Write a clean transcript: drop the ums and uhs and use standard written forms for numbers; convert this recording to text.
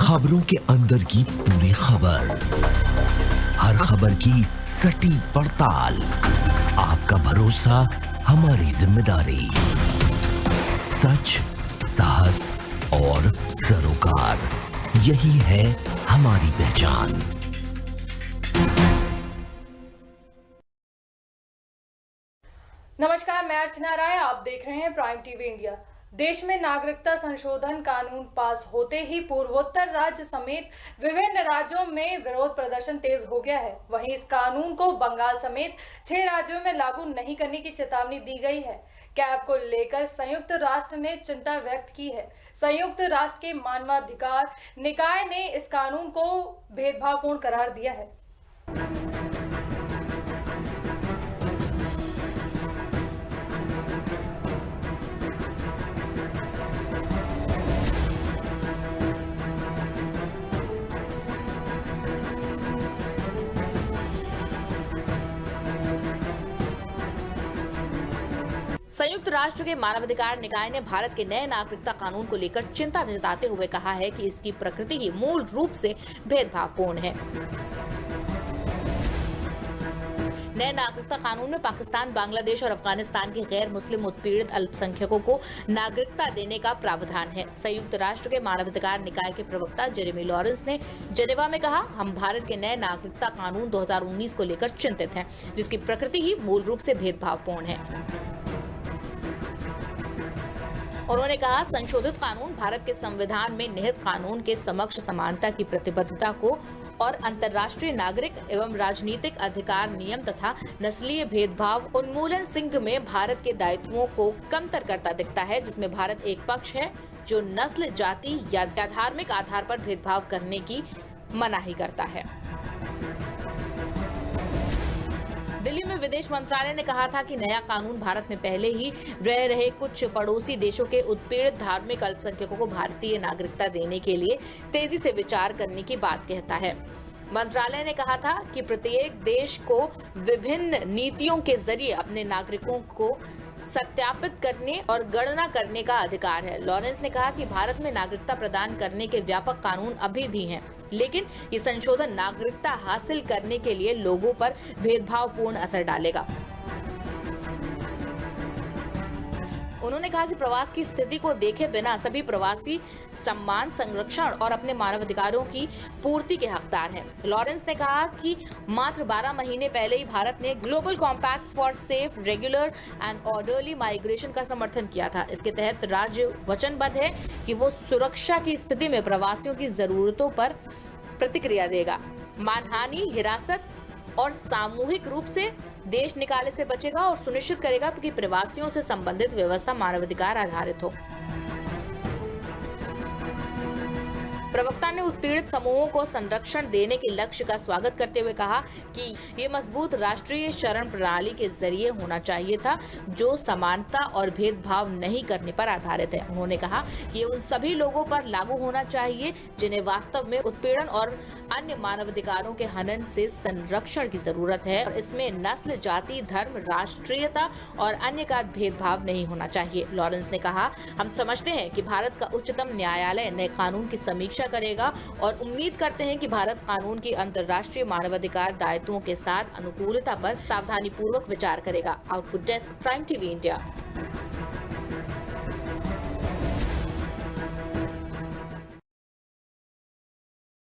खबरों के अंदर की पूरी खबर, हर खबर की सटीक पड़ताल, आपका भरोसा हमारी जिम्मेदारी। सच, साहस और सरोकार, यही है हमारी पहचान। नमस्कार, मैं अर्चना राय, आप देख रहे हैं प्राइम टीवी इंडिया। देश में नागरिकता संशोधन कानून पास होते ही पूर्वोत्तर राज्य समेत विभिन्न राज्यों में विरोध प्रदर्शन तेज हो गया है। वहीं इस कानून को बंगाल समेत 6 राज्यों में लागू नहीं करने की चेतावनी दी गई है। कैब को लेकर संयुक्त राष्ट्र ने चिंता व्यक्त की है। संयुक्त राष्ट्र के मानवाधिकार निकाय ने इस कानून को भेदभावपूर्ण करार दिया है। संयुक्त राष्ट्र के मानवाधिकार निकाय ने भारत के नए नागरिकता कानून को लेकर चिंता जताते हुए कहा है कि इसकी प्रकृति ही मूल रूप से भेदभावपूर्ण है। नए नागरिकता कानून में पाकिस्तान, बांग्लादेश और अफगानिस्तान के गैर मुस्लिम उत्पीड़ित अल्पसंख्यकों को नागरिकता देने का प्रावधान है। संयुक्त राष्ट्र के मानवाधिकार निकाय के प्रवक्ता जेरेमी लॉरेंस ने जेनेवा में कहा, हम भारत के नए नागरिकता कानून 2019 को लेकर चिंतित हैं, जिसकी प्रकृति ही मूल रूप से भेदभावपूर्ण है। उन्होंने कहा, संशोधित कानून भारत के संविधान में निहित कानून के समक्ष समानता की प्रतिबद्धता को और अंतर्राष्ट्रीय नागरिक एवं राजनीतिक अधिकार नियम तथा नस्लीय भेदभाव उन्मूलन सिंह में भारत के दायित्वों को कमतर करता दिखता है, जिसमें भारत एक पक्ष है जो नस्ल, जाति या धार्मिक आधार पर भेदभाव करने की मनाही करता है। दिल्ली में विदेश मंत्रालय ने कहा था कि नया कानून भारत में पहले ही रह रहे कुछ पड़ोसी देशों के उत्पीड़ित धार्मिक अल्पसंख्यकों को भारतीय नागरिकता देने के लिए तेजी से विचार करने की बात कहता है। मंत्रालय ने कहा था कि प्रत्येक देश को विभिन्न नीतियों के जरिए अपने नागरिकों को सत्यापित करने और गणना करने का अधिकार है। लॉरेंस ने कहा कि भारत में नागरिकता प्रदान करने के व्यापक कानून अभी भी हैं, लेकिन ये संशोधन नागरिकता हासिल करने के लिए लोगों पर भेदभावपूर्ण असर डालेगा। उन्होंने कहा कि प्रवास की स्थिति को देखे बिना सभी प्रवासी सम्मान, संरक्षण और अपने मानवाधिकारों की पूर्ति के हकदार हैं। लॉरेंस ने कहा कि मात्र 12 महीने पहले ही भारत ने global compact for safe, regular and orderly migration का समर्थन किया था। इसके तहत राज्य वचनबद्ध है कि वो सुरक्षा की स्थिति में प्रवासियों की जरूरतों पर प्रतिक्रिया देगा, मानहानि, हिरासत और सामूहिक रूप से देश निकाले से बचेगा और सुनिश्चित करेगा कि प्रवासियों से संबंधित व्यवस्था मानवाधिकार आधारित हो। प्रवक्ता ने उत्पीड़ित समूहों को संरक्षण देने के लक्ष्य का स्वागत करते हुए कहा कि ये मजबूत राष्ट्रीय शरण प्रणाली के जरिए होना चाहिए था, जो समानता और भेदभाव नहीं करने पर आधारित है। उन्होंने कहा कि ये उन सभी लोगों पर लागू होना चाहिए जिन्हें वास्तव में उत्पीड़न और अन्य मानवाधिकारों के हनन से संरक्षण की जरूरत है, और इसमें नस्ल, जाति, धर्म, राष्ट्रीयता और अन्य का भेदभाव नहीं होना चाहिए। लॉरेंस ने कहा, हम समझते हैं कि भारत का उच्चतम न्यायालय नए कानून की समीक्षा करेगा और उम्मीद करते हैं कि भारत कानून की अंतर्राष्ट्रीय मानवाधिकार दायित्वों के साथ अनुकूलता पर सावधानी पूर्वक विचार करेगा। Output desk, prime TV India.